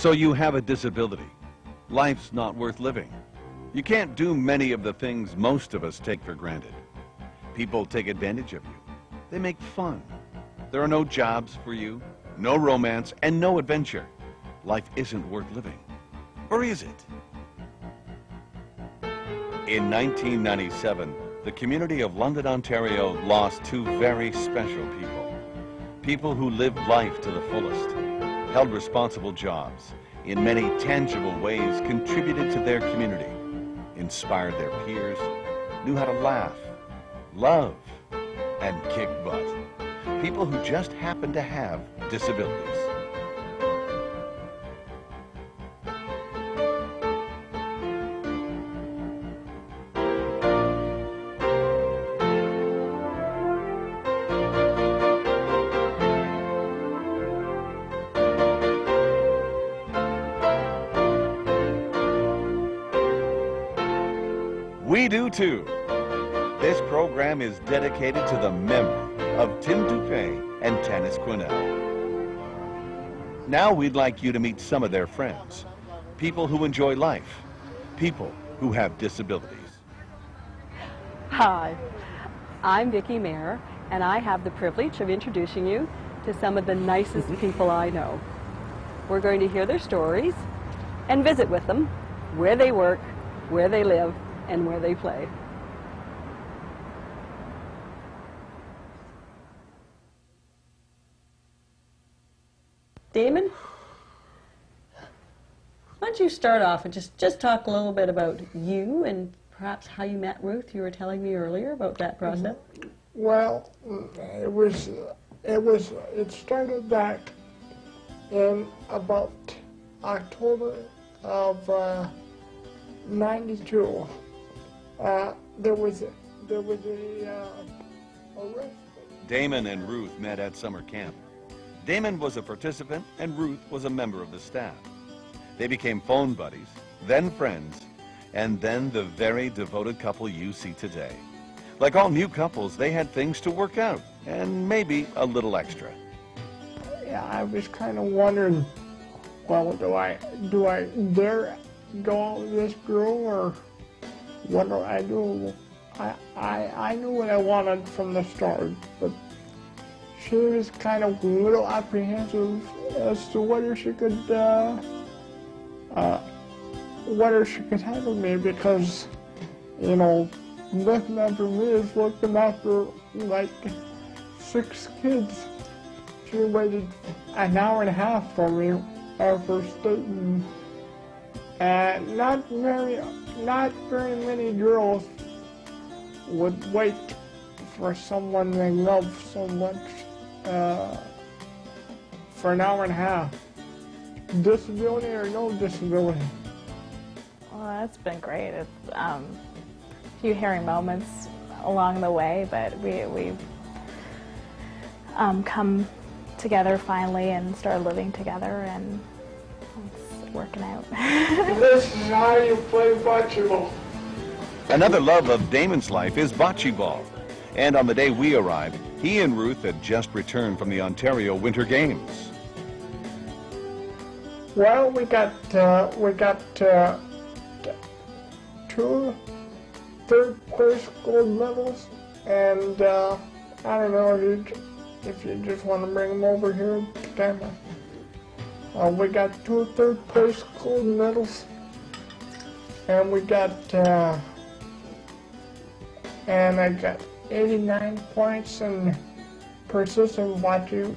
So you have a disability. Life's not worth living. You can't do many of the things most of us take for granted. People take advantage of you. They make fun. There are no jobs for you, no romance, and no adventure. Life isn't worth living. Or is it? In 1997, the community of London, Ontario lost two very special people. People who lived life to the fullest, held responsible jobs, in many tangible ways contributed to their community, inspired their peers, knew how to laugh, love, and kick butt. People who just happened to have disabilities. We do too. This program is dedicated to the memory of Tim Dupay and Tanis Quinnell. Now we'd like you to meet some of their friends, people who enjoy life, people who have disabilities. Hi, I'm Vicki Mayer, and I have the privilege of introducing you to some of the nicest people I know. We're going to hear their stories and visit with them, where they work, where they live, and where they play. Damon, why don't you start off and just talk a little bit about you and perhaps how you met Ruth? You were telling me earlier about that process. Well, it started back in about October of '92. There was a arrest. Damon and Ruth met at summer camp. Damon was a participant and Ruth was a member of the staff. They became phone buddies, then friends, and then the very devoted couple you see today. Like all new couples, they had things to work out, and maybe a little extra. Yeah, I was kind of wondering, well, do I dare go out with this girl, or what do I do? I knew what I wanted from the start, but she was kind of a little apprehensive as to whether she could handle me, because, you know, looking after me is looking after like 6 kids. She waited an hour and a half for me for starting. And not very many girls would wait for someone they love so much for an hour and a half. Disability or no disability. Well, that's been great. It's a few hairy moments along the way, but we've come together finally and started living together, and it's working out. This is how you play bocce ball. Another love of Damon's life is bocce ball. And on the day we arrived, he and Ruth had just returned from the Ontario Winter Games. Well, we got 2 third-place gold medals, and I don't know if you just want to bring them over here, camera. We got 2 third-place gold medals, and we got and I got 89 points in persistent bocce.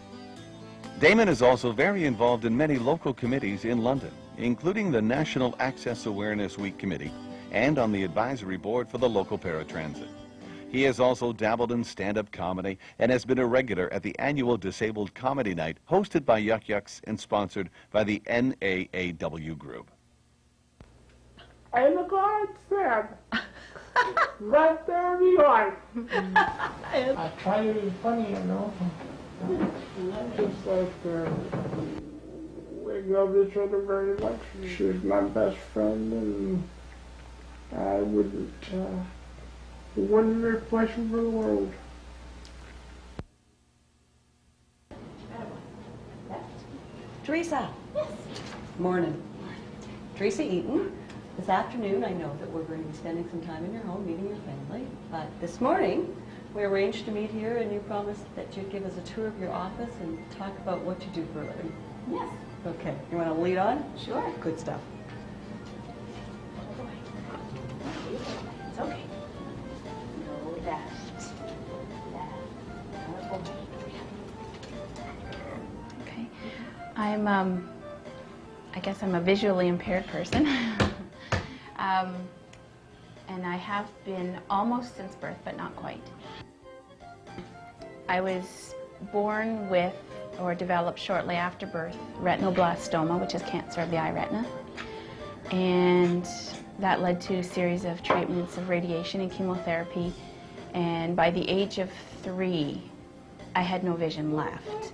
Damon is also very involved in many local committees in London, including the National Access Awareness Week Committee and on the advisory board for the local paratransit. He has also dabbled in stand-up comedy and has been a regular at the annual Disabled Comedy Night hosted by Yuck Yucks and sponsored by the NAAW Group. And the God said, let there be light. I try to be funny, you know. Just like we love each other very much. She's my best friend, and I wouldn't replace her for the world. Teresa. Yes. Morning. Teresa Eaton. This afternoon, I know that we're going to be spending some time in your home meeting your family, but this morning we arranged to meet here and you promised that you'd give us a tour of your office and talk about what you do for a living. Yes. Okay, you want to lead on? Sure. Good stuff. It's okay. No, that. Okay. I guess I'm a visually impaired person. And I have been almost since birth, but not quite. I was born with, or developed shortly after birth, retinoblastoma, which is cancer of the eye retina. And that led to a series of treatments of radiation and chemotherapy. And by the age of 3, I had no vision left.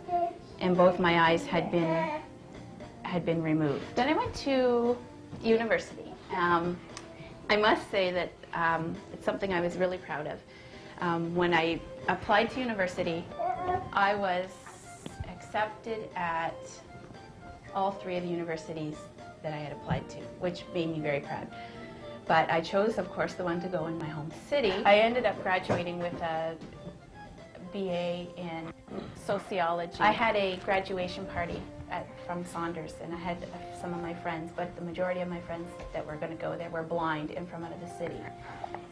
And both my eyes had been removed. Then I went to university. I must say that it's something I was really proud of. When I applied to university, I was accepted at all 3 of the universities that I had applied to, which made me very proud. But I chose, of course, the one to go in my home city. I ended up graduating with a BA in sociology. I had a graduation party from Saunders, and I had some of my friends, but the majority of my friends that were going to go there were blind and from out of the city.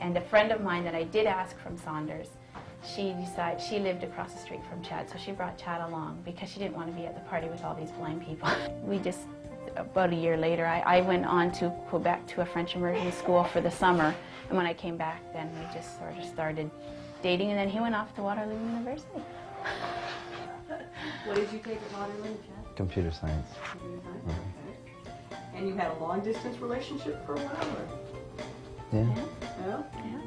And a friend of mine that I did ask from Saunders, she lived across the street from Chad, so she brought Chad along because she didn't want to be at the party with all these blind people. About a year later, I went on to Quebec to a French immersion school for the summer, and when I came back, then we just sort of started dating, and then he went off to Waterloo University. What did you take at Waterloo, Chad? Computer science. Computer science? Okay. And you had a long-distance relationship for a while, or? Yeah. Yeah? Yeah.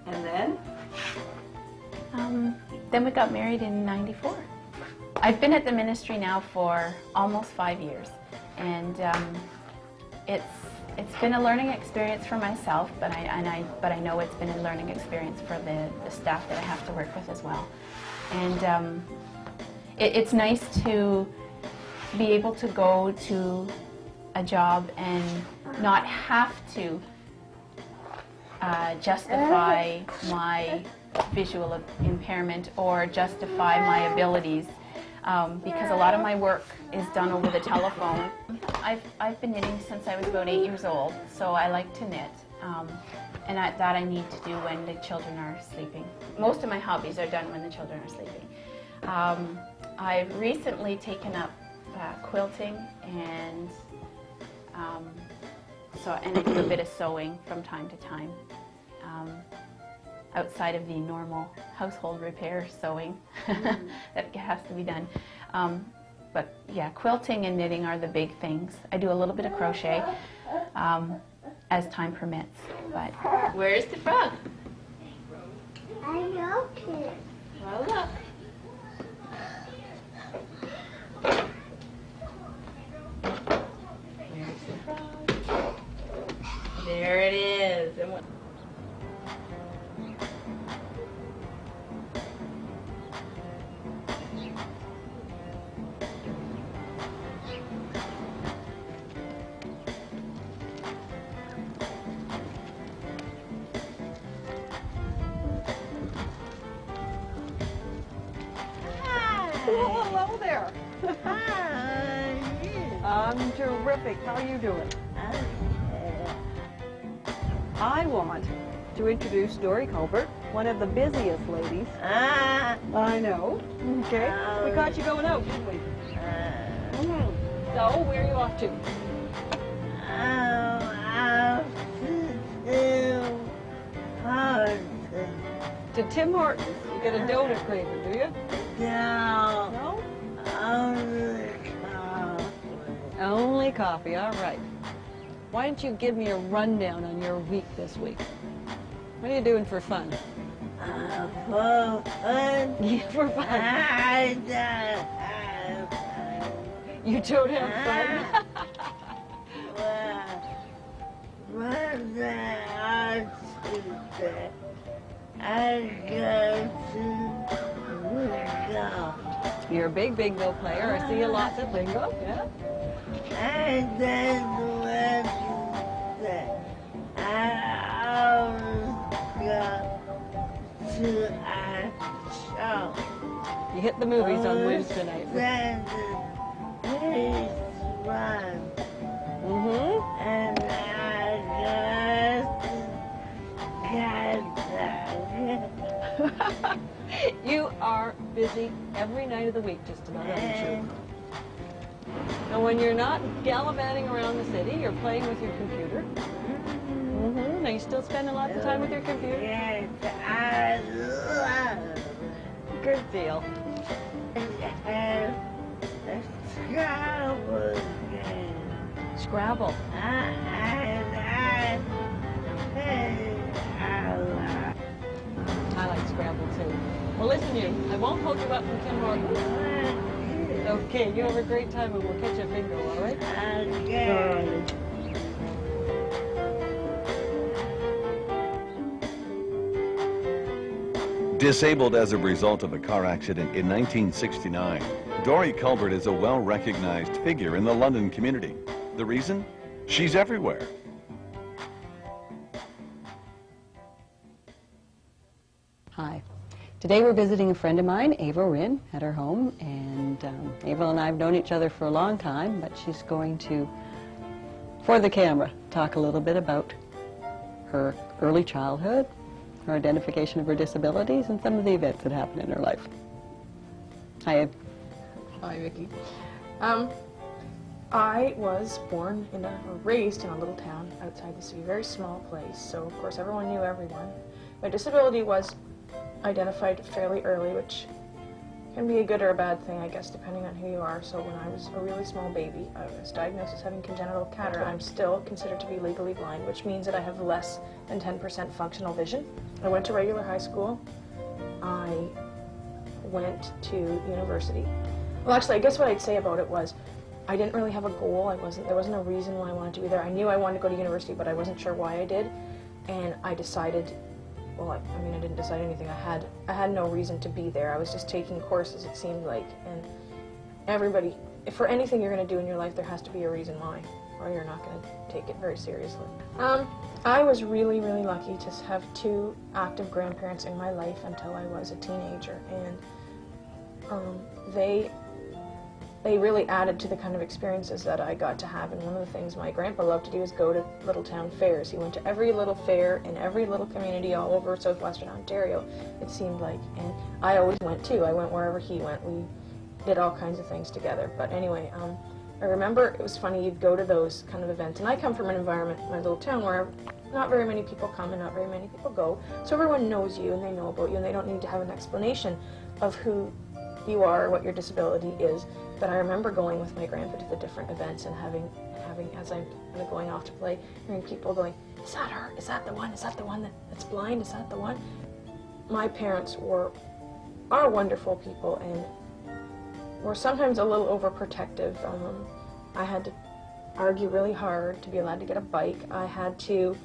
And then? Then we got married in '94. I've been at the ministry now for almost 5 years, and it's been a learning experience for myself, but I know it's been a learning experience for the staff that I have to work with as well. And it's nice to be able to go to a job and not have to justify my visual impairment or justify my abilities, because a lot of my work is done over the telephone. I've been knitting since I was about 8 years old, so I like to knit, and that I need to do when the children are sleeping. Most of my hobbies are done when the children are sleeping. I've recently taken up quilting, and I do a bit of sewing from time to time, outside of the normal household repair sewing that has to be done. But yeah, quilting and knitting are the big things. I do a little bit of crochet as time permits. But where's the frog? I know it. Well, look. Where's the frog? There it is. And what? Well, hello there. Hi. I'm terrific. How are you doing? I want to introduce Dory Colbert, one of the busiest ladies. I know. Okay. We caught you going out, didn't we? So, where are you off to? To Tim Hortons. You get a donut craving, do you? No? Only coffee, all right. Why don't you give me a rundown on your week this week? What are you doing for fun? For fun. Yeah, for fun. You don't have fun? You're a big bingo player. I see you lots at bingo. Yeah. And then Wednesday, I always go to a show. You hit the movies on Wednesday night. Then please run. And I just got You are busy every night of the week, just about, aren't you? And when you're not gallivanting around the city, you're playing with your computer. Are you still spending lots of time with your computer? Yes, I love Good deal. and the Scrabble game. Scrabble. I like Scrabble too. Well, listen, I won't hold you up from Kim Norton. Okay, you have a great time and we'll catch you at bingo, all right? Okay. Disabled as a result of a car accident in 1969, Dory Culbert is a well-recognized figure in the London community. The reason? She's everywhere. Hi. Today we're visiting a friend of mine, Ava Rinn, at her home, and Ava and I have known each other for a long time, but she's going to, for the camera, talk a little bit about her early childhood, her identification of her disabilities, and some of the events that happened in her life. Hi, Ava. Hi, Vicki. I was born in or raised in a little town outside the city, very small place, so of course everyone knew everyone. My disability was identified fairly early, which can be a good or a bad thing, I guess, depending on who you are. So when I was a really small baby, I was diagnosed as having congenital cataract. I'm still considered to be legally blind, which means that I have less than 10% functional vision. I went to regular high school. I went to university. Well, actually, I guess what I'd say about it was I didn't really have a goal. There wasn't a reason why I wanted to be there. I knew I wanted to go to university, but I wasn't sure why I did. And I decided, well, I mean, I didn't decide anything. I had no reason to be there. I was just taking courses, it seemed like. And everybody, if for anything you're going to do in your life, there has to be a reason why, or you're not going to take it very seriously. I was really, really lucky to have two active grandparents in my life until I was a teenager. And they really added to the kind of experiences that I got to have. And one of the things my grandpa loved to do is go to little town fairs. He went to every little fair in every little community all over southwestern Ontario, it seemed like. And I always went too. I went wherever he went. We did all kinds of things together. But anyway, I remember it was funny, you'd go to those kind of events. And I come from an environment, my little town, where not very many people come and not very many people go. So everyone knows you and they know about you and they don't need to have an explanation of who you are, what your disability is. But I remember going with my grandpa to the different events and having as I'm kind of going off to play, hearing people going, is that her? Is that the one? Is that the one that's blind? Is that the one? My parents are wonderful people and were sometimes a little overprotective. I had to argue really hard to be allowed to get a bike. I had to,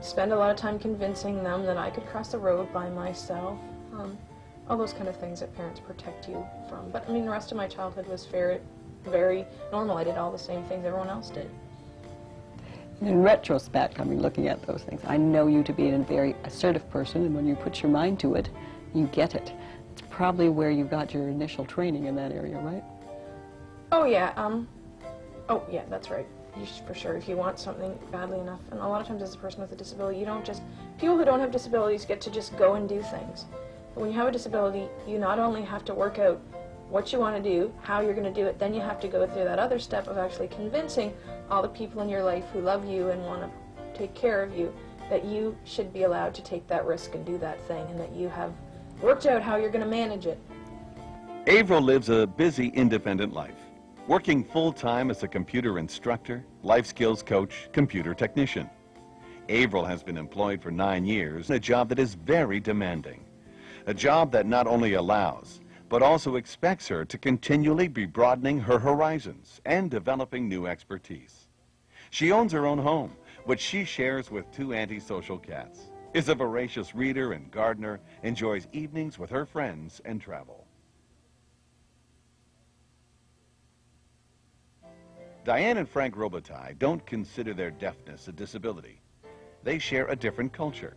spend a lot of time convincing them that I could cross the road by myself. All those kind of things that parents protect you from. But I mean, the rest of my childhood was very normal. I did all the same things everyone else did. In retrospect, looking at those things, I know you to be a very assertive person, and when you put your mind to it, you get it. It's probably where you got your initial training in that area, right? Oh yeah, that's right. For sure, if you want something badly enough, and a lot of times as a person with a disability, people who don't have disabilities get to just go and do things. But when you have a disability, you not only have to work out what you want to do, how you're going to do it, then you have to go through that other step of actually convincing all the people in your life who love you and want to take care of you that you should be allowed to take that risk and do that thing, and that you have worked out how you're going to manage it. Averill lives a busy, independent life, working full-time as a computer instructor, life skills coach, computer technician. Averill has been employed for 9 years in a job that is very demanding. A job that not only allows, but also expects her to continually be broadening her horizons and developing new expertise. She owns her own home, which she shares with 2 antisocial cats, is a voracious reader and gardener, enjoys evenings with her friends and travel. Diane and Frank Robitaille don't consider their deafness a disability. They share a different culture.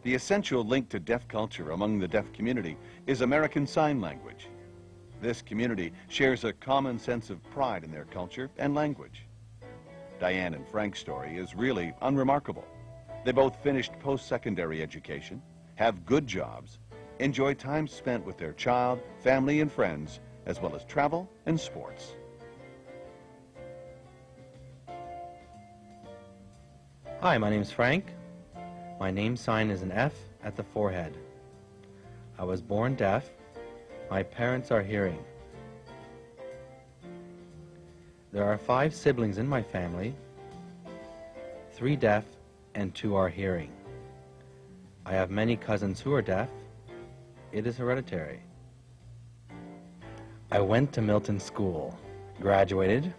The essential link to deaf culture among the deaf community is American Sign Language. This community shares a common sense of pride in their culture and language. Diane and Frank's story is really unremarkable. They both finished post-secondary education, have good jobs, enjoy time spent with their child, family, and friends, as well as travel and sports. Hi, my name's Frank. My name sign is an F at the forehead. I was born deaf. My parents are hearing. There are 5 siblings in my family, 3 deaf and 2 are hearing. I have many cousins who are deaf. It is hereditary. I went to Milton School, graduated,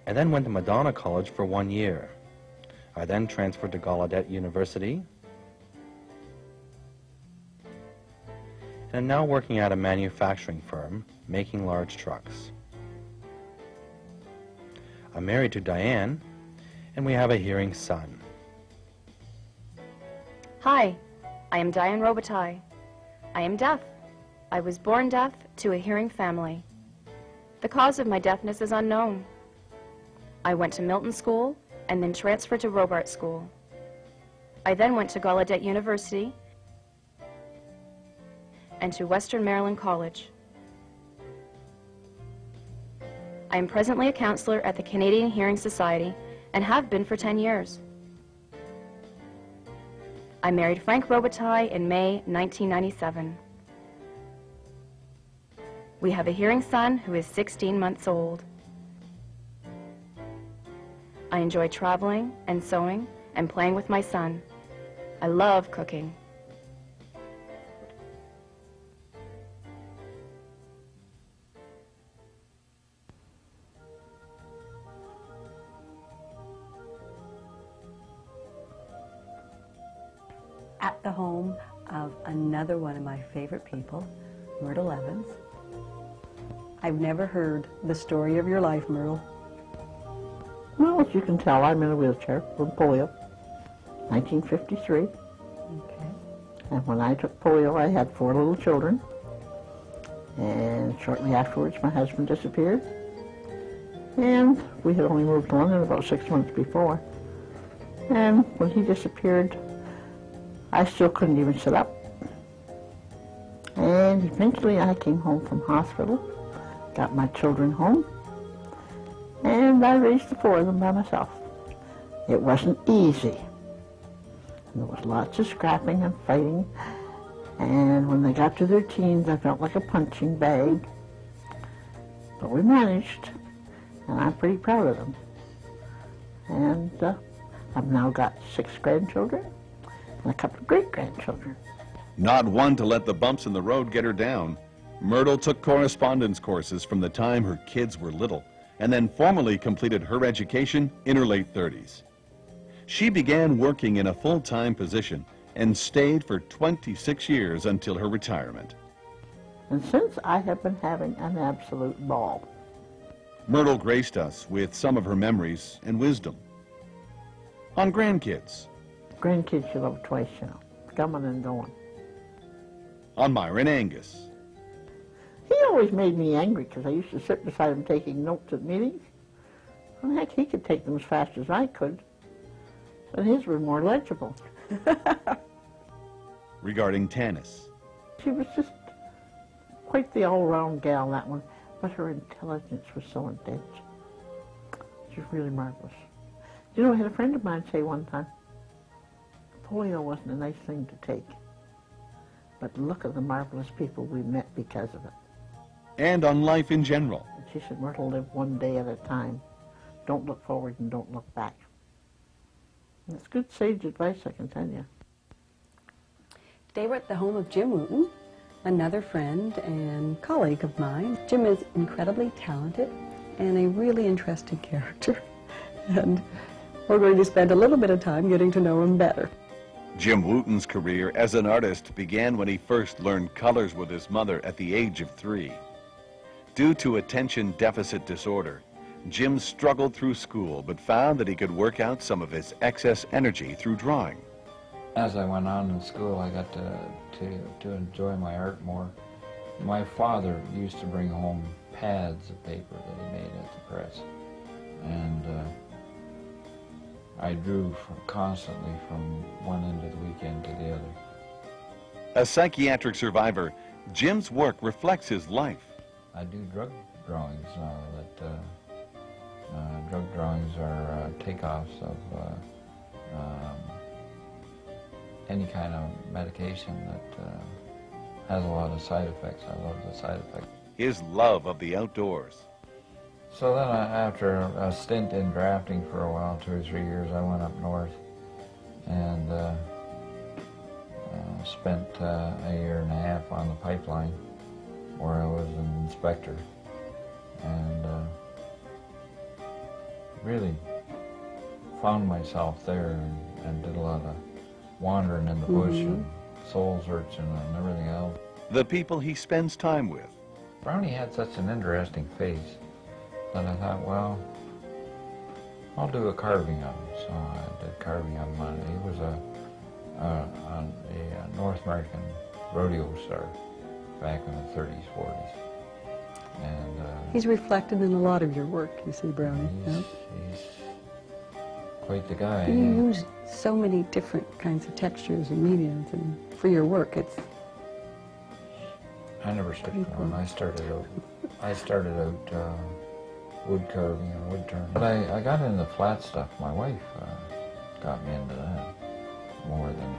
and then went to Madonna College for 1 year. I then transferred to Gallaudet University, and I'm now working at a manufacturing firm making large trucks. I'm married to Diane, and we have a hearing son. Hi, I am Diane Robitaille. I am deaf. I was born deaf to a hearing family. The cause of my deafness is unknown. I went to Milton School and then transferred to Robart School. I then went to Gallaudet University and to Western Maryland College. I am presently a counselor at the Canadian Hearing Society and have been for 10 years. I married Frank Robitaille in May 1997. We have a hearing son who is 16 months old. I enjoy traveling and sewing and playing with my son. I love cooking. At the home of another one of my favorite people, Myrtle Evans. I've never heard the story of your life, Myrtle. Well, as you can tell, I'm in a wheelchair from polio, 1953. Okay. And when I took polio, I had 4 little children. And shortly afterwards, my husband disappeared. And we had only moved to London about 6 months before. And when he disappeared, I still couldn't even sit up. And eventually I came home from hospital, got my children home, and I raised the 4 of them by myself. It wasn't easy. And there was lots of scrapping and fighting, and when they got to their teens, I felt like a punching bag. But we managed, and I'm pretty proud of them. And I've now got 6 grandchildren and a couple of great-grandchildren. Not one to let the bumps in the road get her down, Myrtle took correspondence courses from the time her kids were little and then formally completed her education in her late 30s. She began working in a full-time position and stayed for 26 years until her retirement. And since I have been having an absolute ball. Myrtle graced us with some of her memories and wisdom. On grandkids. Grandkids you love twice, you know, coming and going. On Myron Angus. He always made me angry because I used to sit beside him taking notes at meetings. Well, heck, he could take them as fast as I could, but his were more legible. Regarding Tanis. She was just quite the all-round gal, that one, but her intelligence was so intense. She was really marvelous. You know, I had a friend of mine say one time, polio wasn't a nice thing to take, but look at the marvelous people we met because of it. And on life in general. And she said, Myrtle, live one day at a time. Don't look forward and don't look back. And it's good sage advice, I can tell you. Today we're at the home of Jim Wooten, another friend and colleague of mine. Jim is incredibly talented and a really interesting character. And we're going to spend a little bit of time getting to know him better. Jim Wooten's career as an artist began when he first learned colors with his mother at the age of 3. Due to attention deficit disorder, Jim struggled through school, but found that he could work out some of his excess energy through drawing. As I went on in school, I got to enjoy my art more. My father used to bring home pads of paper that he made at the press, and I drew constantly from one end of the weekend to the other. A psychiatric survivor, Jim's work reflects his life. I do drug drawings now. Drug drawings are takeoffs of any kind of medication that has a lot of side effects. I love the side effects. His love of the outdoors. So then after a stint in drafting for a while, 2 or 3 years, I went up north and spent a year and a half on the pipeline where I was an inspector, and really found myself there and did a lot of wandering in the bush and soul searching and everything else. The people he spends time with. Brownie had such an interesting face that I thought, well, I'll do a carving of him. So I did carving of him. He was a North American rodeo star back in the 30s, 40s. And he's reflected in a lot of your work, you see, Brownie. He's quite the guy. You use so many different kinds of textures and mediums, and for your work, it's... I never stuck to one. I started out wood carving and wood turning. But I got into flat stuff. My wife got me into that more than...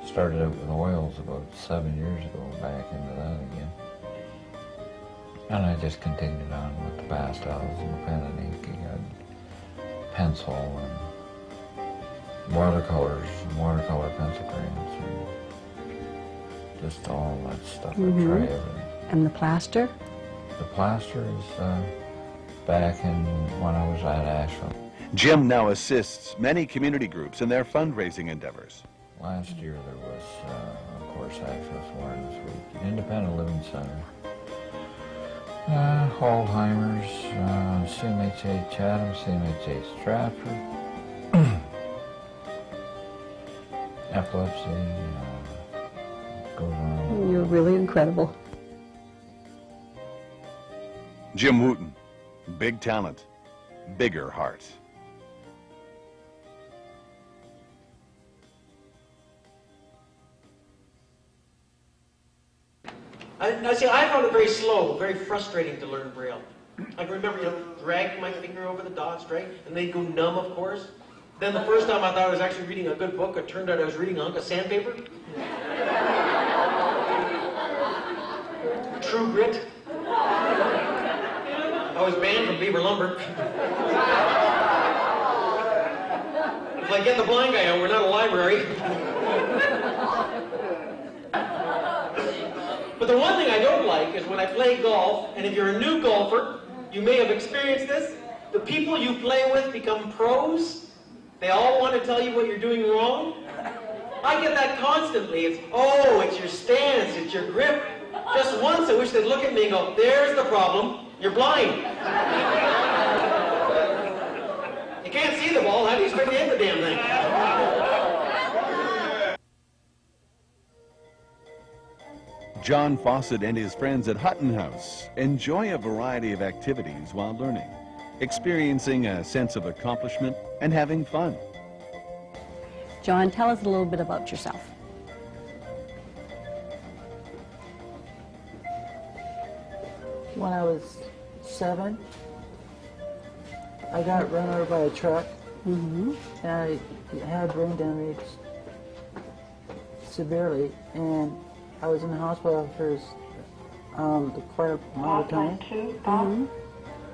Started out with oils about 7 years ago, back into that again. And I just continued on with the pastels and the pen and ink and pencil and watercolors and watercolor pencil crayons and just all that stuff. I try everything. And the plaster? The plaster is back in when I was at Ashland. Jim now assists many community groups in their fundraising endeavors. Last year there was, of course, Access Awareness Week, Independent Living Center, Alzheimer's, CMHA Chatham, CMHA Stratford, epilepsy, goes on. You're really incredible. Jim Wooten, big talent, bigger heart. I found it very slow, very frustrating to learn Braille. I can remember, dragging my finger over the dots, and they'd go numb, of course. Then the first time I thought I was actually reading a good book, it turned out I was reading a hunk of sandpaper. True Grit. I was banned from Beaver Lumber. It's like, get the blind guy out, we're not a library. But the one thing I don't like is when I play golf, and if you're a new golfer, you may have experienced this, the people you play with become pros. They all want to tell you what you're doing wrong. I get that constantly. It's your stance, it's your grip. Just once I wish they'd look at me and go, there's the problem, you're blind. You can't see the ball, how do you expect to hit the damn thing? John Fawcett and his friends at Hutton House enjoy a variety of activities while learning, experiencing a sense of accomplishment and having fun. John, tell us a little bit about yourself. When I was 7, I got run over by a truck, and I had brain damage severely, and I was in the hospital for quite a long time.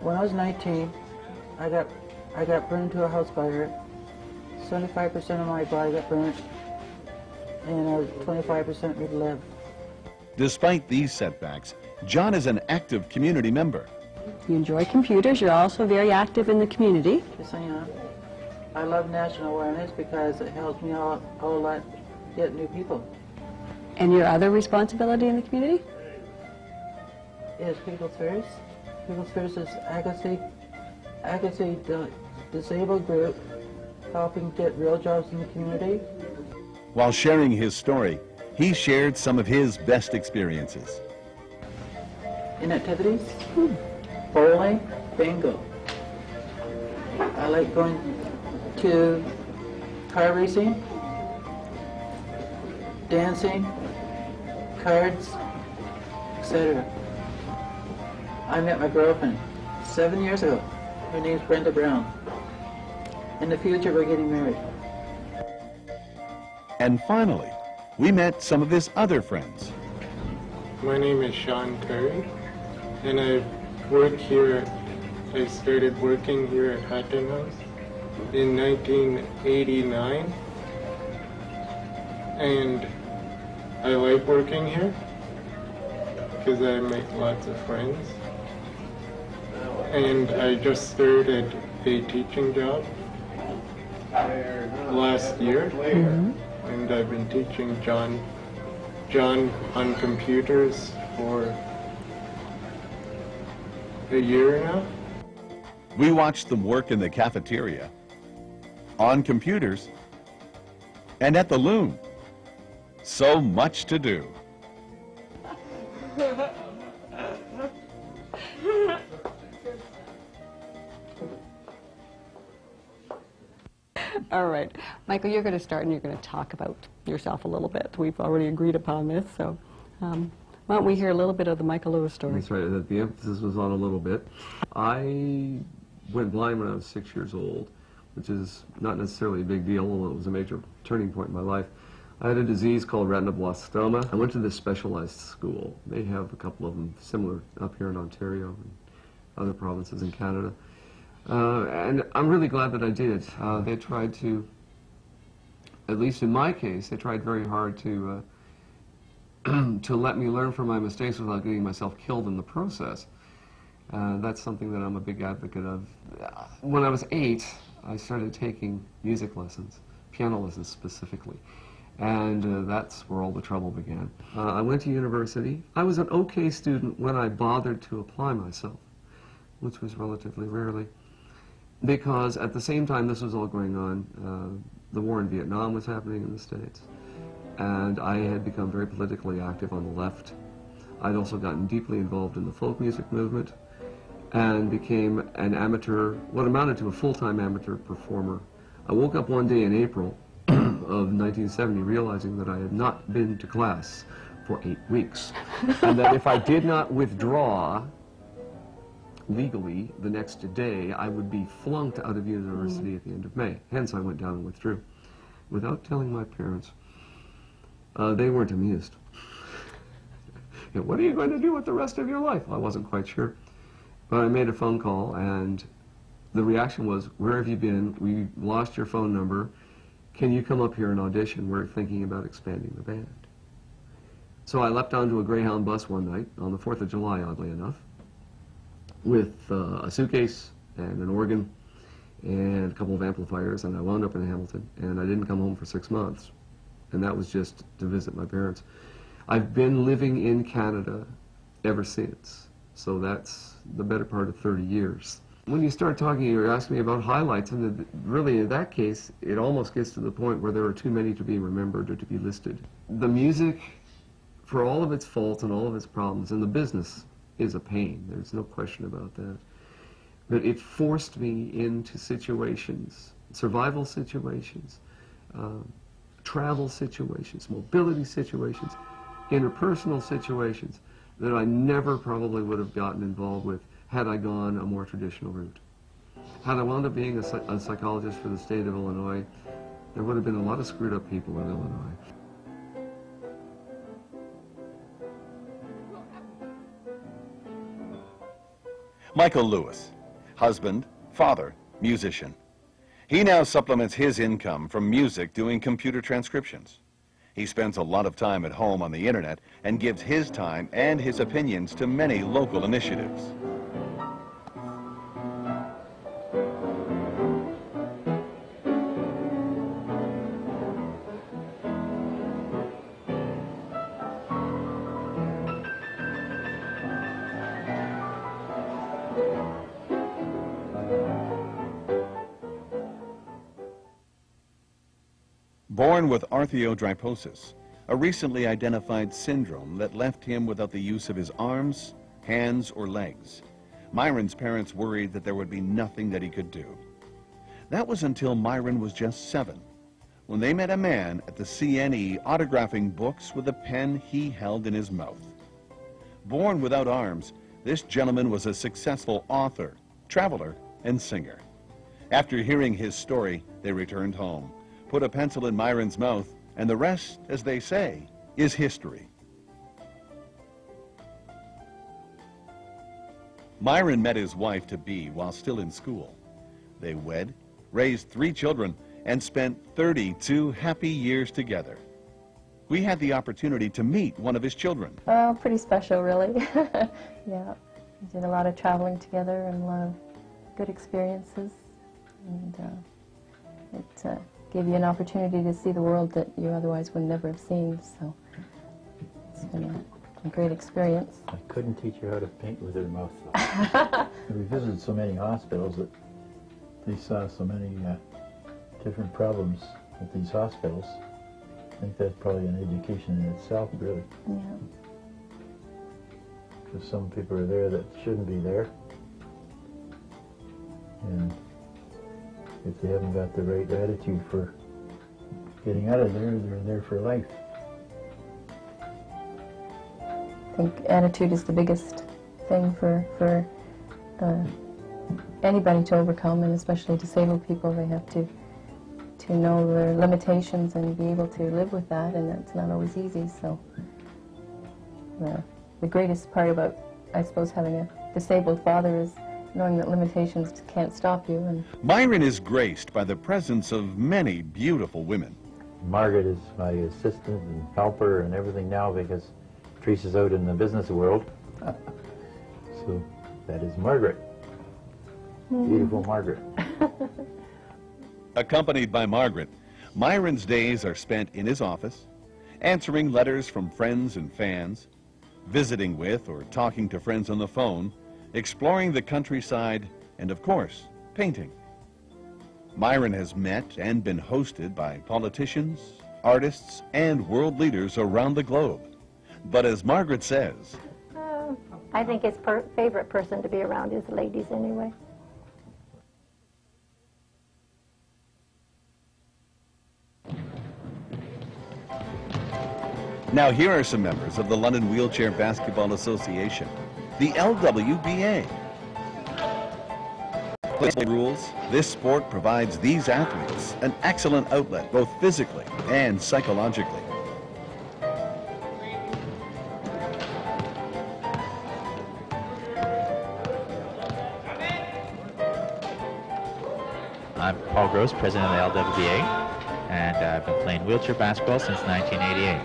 When I was 19, I got burned to a house fire. 75% of my body got burnt, and I was 25% would live. Despite these setbacks, John is an active community member. You enjoy computers. You're also very active in the community. Yes, I am. I love national awareness because it helps me out a lot get new people. And your other responsibility in the community? Is People's First. People's First is advocacy Access disabled group, helping get real jobs in the community. While sharing his story, he shared some of his best experiences. In activities, bowling, bingo. I like going to car racing, dancing, cards, etc. I met my girlfriend 7 years ago. Her name's Brenda Brown. In the future, we're getting married. And finally, we met some of his other friends. My name is Sean Curry, and I work here. I started working here at Hatton House in 1989, and I like working here because I make lots of friends. And I just started a teaching job last year, and I've been teaching John on computers for a year now. We watched them work in the cafeteria, on computers, and at the loom. So much to do. All right. Michael, you're going to start and you're going to talk about yourself a little bit. We've already agreed upon this, so why don't we hear a little bit of the Michael Lewis story? That's right. The emphasis was on a little bit. I went blind when I was 6 years old, which is not necessarily a big deal, although it was a major turning point in my life. I had a disease called retinoblastoma. I went to this specialized school. They have a couple of them similar up here in Ontario and other provinces in Canada. And I'm really glad that I did. They tried to, at least in my case, they tried very hard to to let me learn from my mistakes without getting myself killed in the process. That's something that I'm a big advocate of. When I was 8, I started taking music lessons, piano lessons specifically, and that's where all the trouble began. I went to university. I was an okay student when I bothered to apply myself, which was relatively rarely, because at the same time this was all going on, the war in Vietnam was happening in the States, and I had become very politically active on the left. I'd also gotten deeply involved in the folk music movement and became an amateur, what amounted to a full-time amateur performer. I woke up one day in April of 1970 realizing that I had not been to class for 8 weeks, and that if I did not withdraw legally the next day, I would be flunked out of university at the end of May. Hence, I went down and withdrew without telling my parents. They weren't amused. What are you going to do with the rest of your life? I wasn't quite sure. But I made a phone call, and the reaction was, where have you been? We lost your phone number. Can you come up here and audition? We're thinking about expanding the band. So I leapt onto a Greyhound bus one night, on the 4th of July, oddly enough, with a suitcase and an organ and a couple of amplifiers, and I wound up in Hamilton, and I didn't come home for 6 months. And that was just to visit my parents. I've been living in Canada ever since, so that's the better part of 30 years. When you start talking, you're asking me about highlights, and really in that case, it almost gets to the point where there are too many to be remembered or to be listed. The music, for all of its faults and all of its problems, and the business is a pain, there's no question about that, but it forced me into situations, survival situations, travel situations, mobility situations, interpersonal situations that I never probably would have gotten involved with had I gone a more traditional route. Had I wound up being a psychologist for the state of Illinois, there would have been a lot of screwed up people in Illinois. Michael Lewis, husband, father, musician. He now supplements his income from music doing computer transcriptions. He spends a lot of time at home on the internet and gives his time and his opinions to many local initiatives. Born with arthrogryposis, a recently identified syndrome that left him without the use of his arms, hands, or legs, Myron's parents worried that there would be nothing that he could do. That was until Myron was just 7, when they met a man at the CNE autographing books with a pen he held in his mouth. Born without arms, this gentleman was a successful author, traveler, and singer. After hearing his story, they returned home, put a pencil in Myron's mouth, and the rest, as they say, is history. Myron met his wife-to-be while still in school. They wed, raised 3 children, and spent 32 happy years together. We had the opportunity to meet one of his children. Well, pretty special, really. Yeah, we did a lot of traveling together and a lot of good experiences. And it gave you an opportunity to see the world that you otherwise would never have seen. So it's been a great experience. I couldn't teach her how to paint with her mouth. We visited so many hospitals that they saw so many different problems at these hospitals. I think that's probably an education in itself, really. Yeah. Because some people are there that shouldn't be there. And if they haven't got the right attitude for getting out of there, they're there for life. I think attitude is the biggest thing for anybody to overcome, and especially disabled people. They have to know their limitations and be able to live with that, and it's not always easy. So the greatest part about, I suppose, having a disabled father is knowing that limitations can't stop you. And Myron is graced by the presence of many beautiful women. Margaret is my assistant and helper and everything now because Teresa's out in the business world. So that is Margaret. Beautiful Margaret. Accompanied by Margaret, Myron's days are spent in his office, answering letters from friends and fans, visiting with or talking to friends on the phone, exploring the countryside, and of course, painting. Myron has met and been hosted by politicians, artists, and world leaders around the globe. But as Margaret says, I think his favorite person to be around is ladies anyway. now here are some members of the London Wheelchair Basketball Association, the LWBA. Rules, this sport provides these athletes an excellent outlet both physically and psychologically. I'm Paul Gross, president of the LWBA, and I've been playing wheelchair basketball since 1988.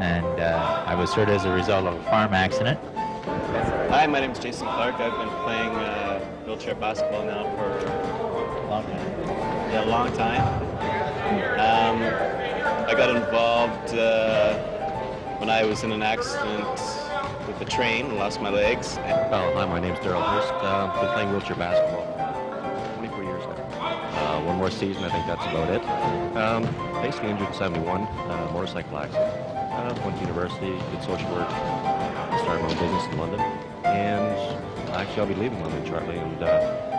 And I was hurt as a result of a farm accident. Hi, my name is Jason Clark. I've been playing wheelchair basketball now for a long time. Yeah, a long time. I got involved when I was in an accident with the train and lost my legs. Oh, hi, my name's Daryl Hurst. I've been playing wheelchair basketball 24 years now. One more season, I think that's about it. Basically injured in 71, motorcycle accident. Went to university, did social work, started my own business in London, and actually I'll be leaving London shortly and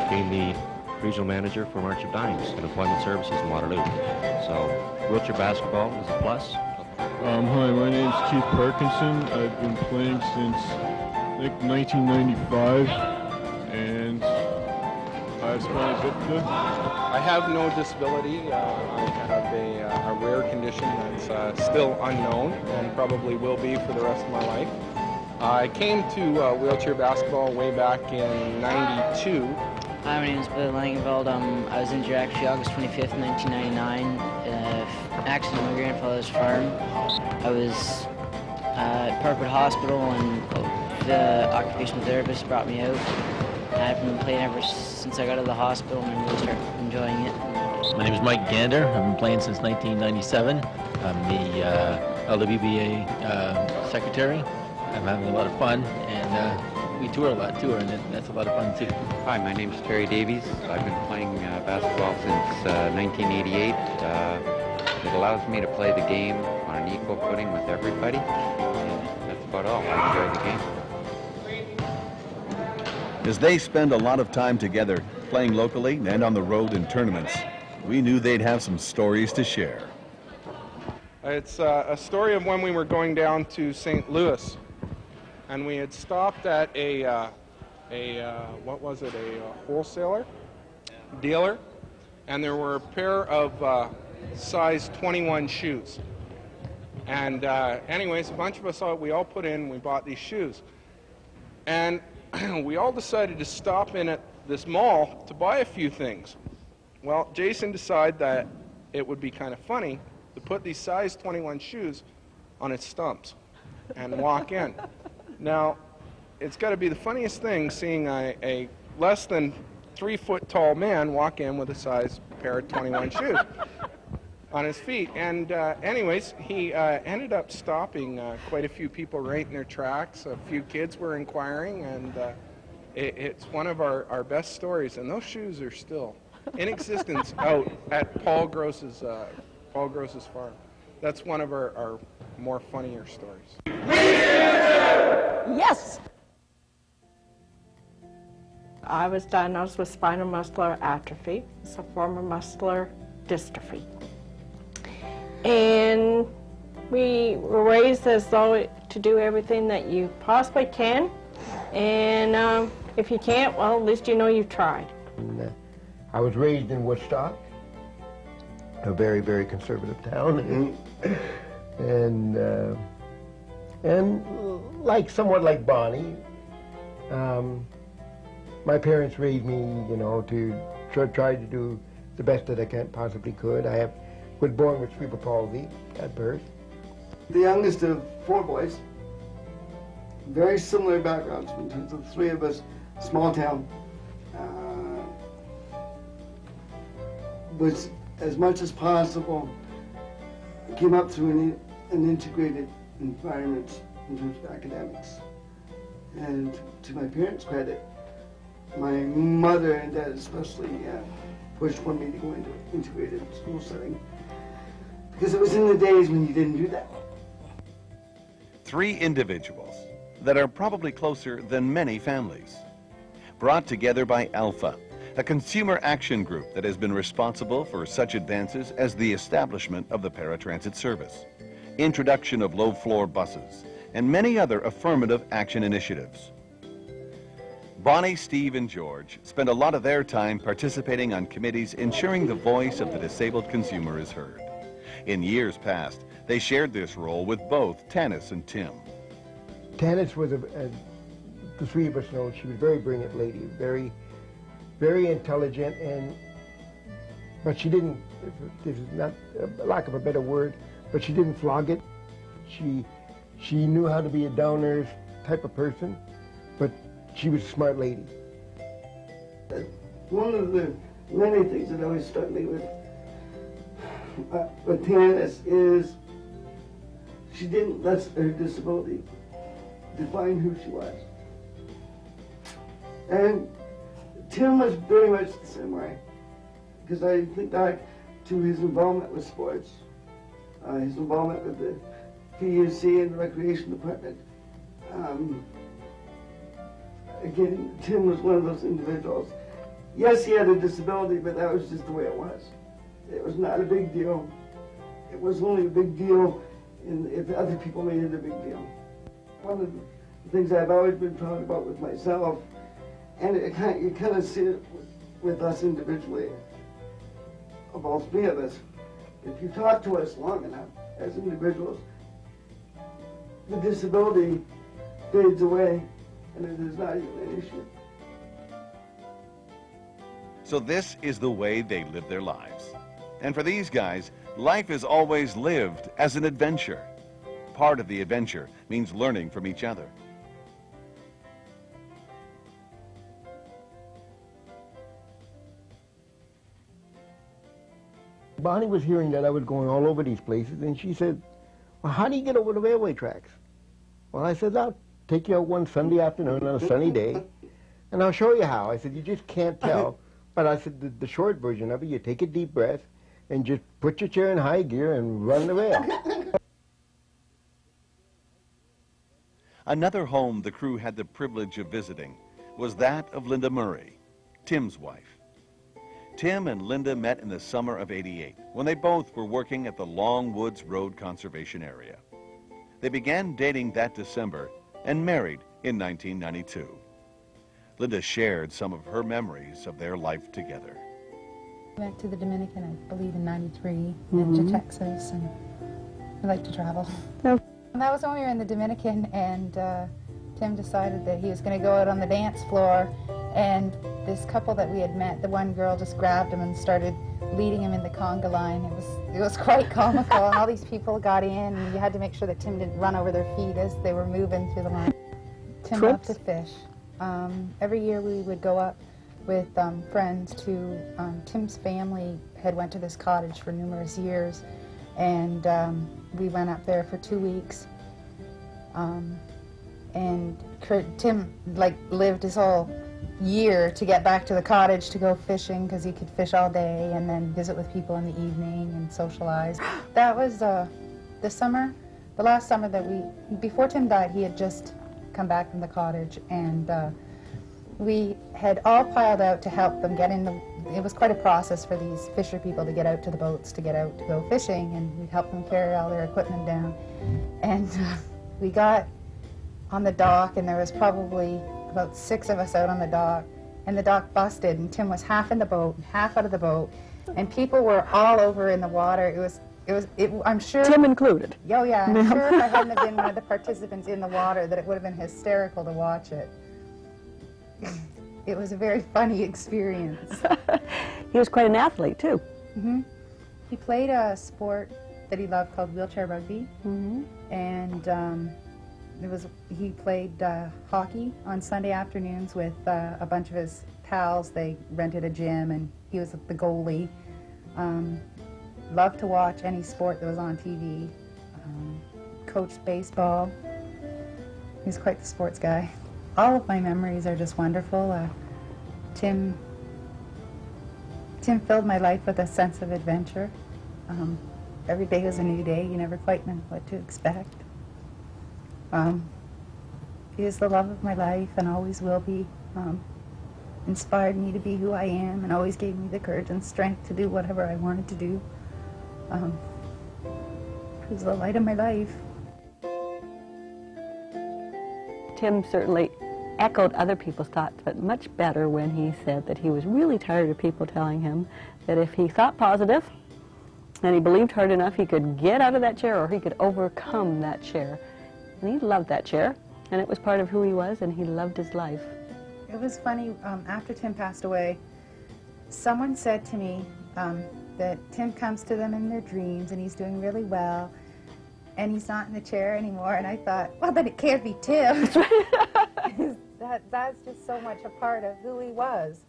being the regional manager for March of Dimes and Employment Services in Waterloo. So wheelchair basketball is a plus. Hi, my name's Keith Parkinson. I've been playing since I think 1995, and I spinal bifida. I have no disability. I have a rare condition that's still unknown and probably will be for the rest of my life. I came to wheelchair basketball way back in '92. Hi, my name is Bill Langeveld. I was injured actually August 25th, 1999. Accident on my grandfather's farm. I was at Parkwood Hospital and the occupational therapist brought me out. I've been playing ever since I got out of the hospital and I really started enjoying it. My name is Mike Gander. I've been playing since 1997. I'm the LWBA secretary. I'm having a lot of fun, and we tour a lot too, and that's a lot of fun too. Hi, my name is Terry Davies. I've been playing basketball since 1988. It allows me to play the game on an equal footing with everybody, and that's about all. I enjoy the game. As they spend a lot of time together, playing locally and on the road in tournaments, we knew they'd have some stories to share. It's a story of when we were going down to St. Louis, and we had stopped at a wholesaler, dealer, and there were a pair of size 21 shoes. And anyways, a bunch of us, we all put in, we bought these shoes. And we all decided to stop in at this mall to buy a few things. Well, Jason decided that it would be kind of funny to put these size 21 shoes on its stumps and walk in. Now, it's got to be the funniest thing seeing a less than 3 foot tall man walk in with a size pair of 21 shoes on his feet. And anyways, he ended up stopping quite a few people right in their tracks. A few kids were inquiring, and it's one of our best stories. And those shoes are still in existence out at Paul Gross's farm. That's one of our more funnier stories. Yes! I was diagnosed with spinal muscular atrophy. It's a form of muscular dystrophy. And we were raised as though to do everything that you possibly can. And if you can't, well, at least you know you've tried. I was raised in Woodstock, a very, very conservative town. And like somewhat like Bonnie, my parents raised me, you know, to try to do the best that I possibly could. I was born with cerebral palsy at birth. The youngest of 4 boys, very similar backgrounds in terms of 3 of us, small town. Was as much as possible came up through an integrated environment in terms of academics. And to my parents' credit, my mother and dad especially pushed for me to go into an integrated school setting, because it was in the days when you didn't do that. 3 individuals that are probably closer than many families, brought together by Alpha, a consumer action group that has been responsible for such advances as the establishment of the paratransit service, introduction of low-floor buses, and many other affirmative action initiatives. Bonnie, Steve, and George spend a lot of their time participating on committees ensuring the voice of the disabled consumer is heard. In years past, they shared this role with both Tanis and Tim. Tanis was, the 3 of us know, she was a very brilliant lady, very, very intelligent, but she didn't, this is not a lack of a better word, but she didn't flog it. She knew how to be a down-earth type of person, but she was a smart lady. One of the many things that always struck me with Tanis is she didn't let her disability define who she was. And Tim was very much the same way, because I think back to his involvement with sports, his involvement with the PUC and the Recreation Department. Again, Tim was one of those individuals. Yes, he had a disability, but that was just the way it was. It was not a big deal. It was only a big deal if other people made it a big deal. One of the things I've always been proud about with myself, and you kind of see it with us individually, of all 3 of us, if you talk to us long enough as individuals, the disability fades away, and it is not even an issue. So this is the way they live their lives. And for these guys, life is always lived as an adventure. Part of the adventure means learning from each other. Bonnie was hearing that I was going all over these places, and she said, well, how do you get over the railway tracks? Well, I said, I'll take you out one Sunday afternoon on a sunny day, and I'll show you how. I said, you just can't tell. But I said, the short version of it, you take a deep breath, and just put your chair in high gear and run the rail. Another home the crew had the privilege of visiting was that of Linda Murray, Tim's wife. Tim and Linda met in the summer of '88 when they both were working at the Long Woods Road Conservation Area. They began dating that December and married in 1992. Linda shared some of her memories of their life together. Went to the Dominican, I believe, in '93, and to Texas, and we like to travel. And that was when we were in the Dominican, and Tim decided that he was going to go out on the dance floor, and this couple that we had met, the one girl just grabbed him and started leading him in the conga line. It was quite comical, and all these people got in, and you had to make sure that Tim didn't run over their feet as they were moving through the line. Tim loved to fish. Every year we would go up with friends to, Tim's family had went to this cottage for numerous years, and we went up there for 2 weeks. And Tim lived his whole year to get back to the cottage to go fishing, because he could fish all day and then visit with people in the evening and socialize. That was the last summer that before Tim died, he had just come back from the cottage, and we had all piled out to help them get in it was quite a process for these fisher people to get out to the boats, to get out to go fishing, and we'd help them carry all their equipment down. And we got on the dock, and there was probably about 6 of us out on the dock, and the dock busted, and Tim was half in the boat, half out of the boat, and people were all over in the water. I'm sure... Tim included. Oh, yeah. I'm sure if I hadn't have been one of the participants in the water that it would have been hysterical to watch it. It was a very funny experience. He was quite an athlete, too. Mm-hmm. He played a sport that he loved called wheelchair rugby, and he played hockey on Sunday afternoons with a bunch of his pals. They rented a gym, and he was the goalie. Loved to watch any sport that was on TV. Coached baseball. He was quite the sports guy. All of my memories are just wonderful. Tim filled my life with a sense of adventure. Every day was a new day. You never quite know what to expect. He is the love of my life and always will be. Inspired me to be who I am and always gave me the courage and strength to do whatever I wanted to do. He was the light of my life. Tim certainly echoed other people's thoughts, but much better when he said that he was really tired of people telling him that if he thought positive and he believed hard enough, he could get out of that chair or he could overcome that chair. And he loved that chair, and it was part of who he was, and he loved his life. It was funny, after Tim passed away, someone said to me that Tim comes to them in their dreams and he's doing really well, and he's not in the chair anymore, and I thought, well, then it can't be Tim. That's just so much a part of who he was.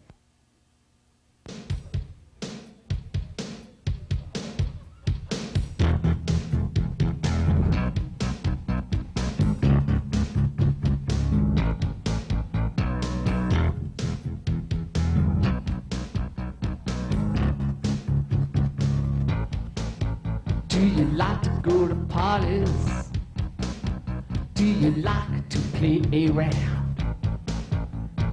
Do you like to go to parties? Do you like to play around?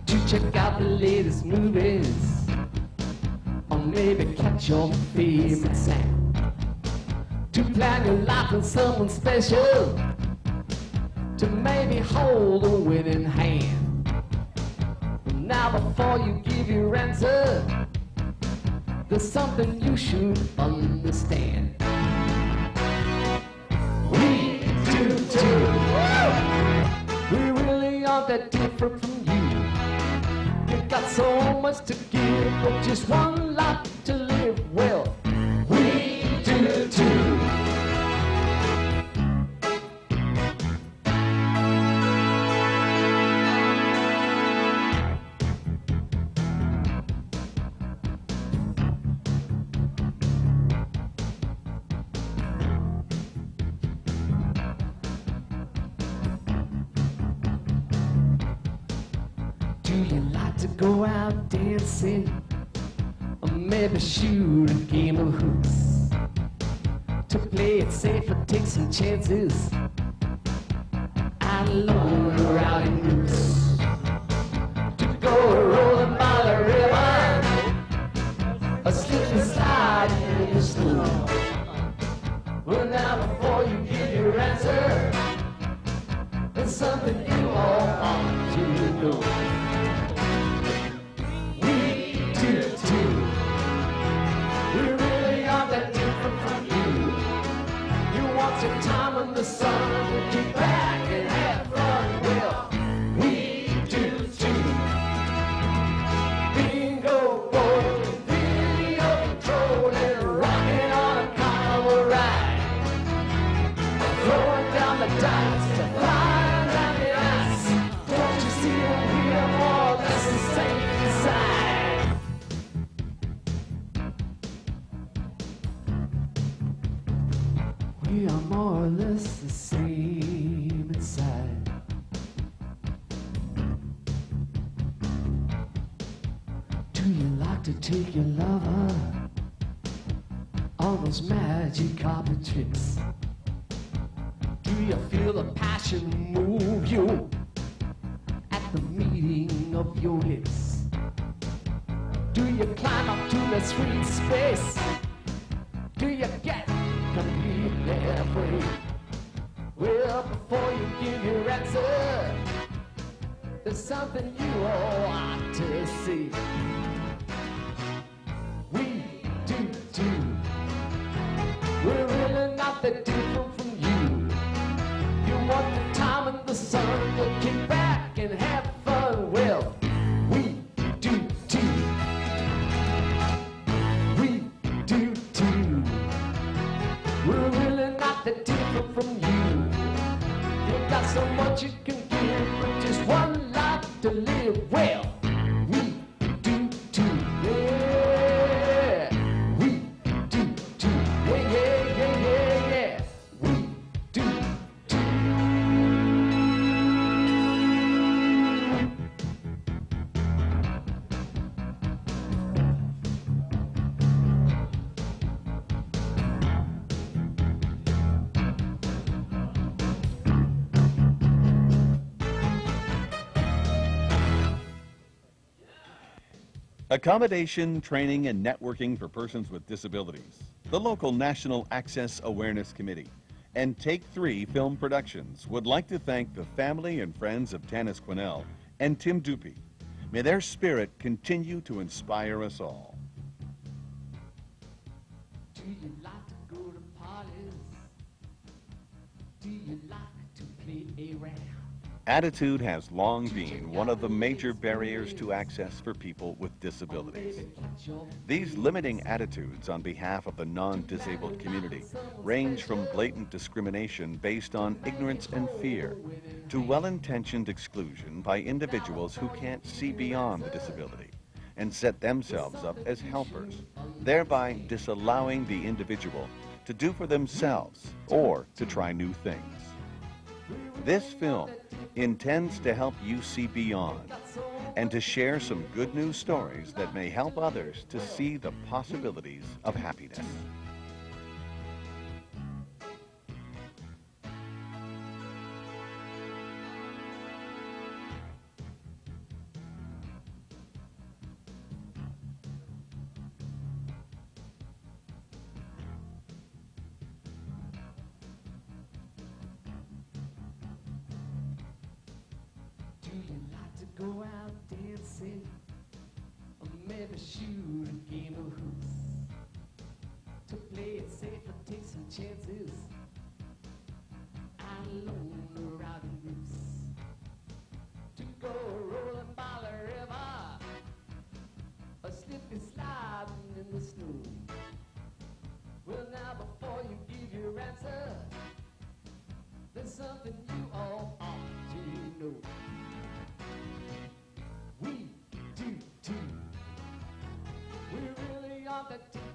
To check out the latest movies? Or maybe catch your favorite sound? To plan your life with someone special? To maybe hold a winning hand? Now before you give your answer, there's something you should understand. We do too. We really aren't that different from you. You got so much to give, but just one life to live. Well, we do too. Do you like to go out dancing? Or maybe shoot a game of hoops. To play it safe or take some chances. I loan her out in groups. To go rolling by the river, or slip and slide in the snow. Well, now before you give your answer, there's something you all ought to know. We do too. We really aren't that different from you. You want some time in the sun to kick back and have fun. Well, we do too. Bingo board, video control, and rocking on a carnival ride. Throwing down the dice to flying down the ice. Don't you see that we are more or less the same inside? We are more or less the same inside. Do you like to take your lover on those magic carpet tricks? Do you feel the passion move you at the meeting of your lips? Do you climb up to the sweet space? Do you get completely afraid? Well, before you give your answer, there's something you all ought to see. We do too. We're really not that different from you. You want the time in the sun to kick back and have fun. Well, we do too. We do too. We're really not that different from you. You got so much you can give, but just one life to live. Well, we do too. Yeah, we do too. Yeah, yeah, yeah, yeah, yeah. We do too. Accommodation, training, and networking for persons with disabilities. The local National Access Awareness Committee and Take 3 Film Productions would like to thank the family and friends of Tanis Quinnell and Tim Dupy. May their spirit continue to inspire us all. Do you like to go to parties? Do you like to play around? Attitude has long been one of the major barriers to access for people with disabilities. These limiting attitudes on behalf of the non-disabled community range from blatant discrimination based on ignorance and fear to well-intentioned exclusion by individuals who can't see beyond the disability and set themselves up as helpers, thereby disallowing the individual to do for themselves or to try new things. This film intends to help you see beyond and to share some good news stories that may help others to see the possibilities of happiness. Do you like to go out dancing, or maybe shoot a game of hoops? To play it safe or take some chances, I loan her out in groups. To go rolling by the river, or slip and sliding in the snow. Well, now before you give your answer, there's something you all ought to know. We do too. We really aren't that different.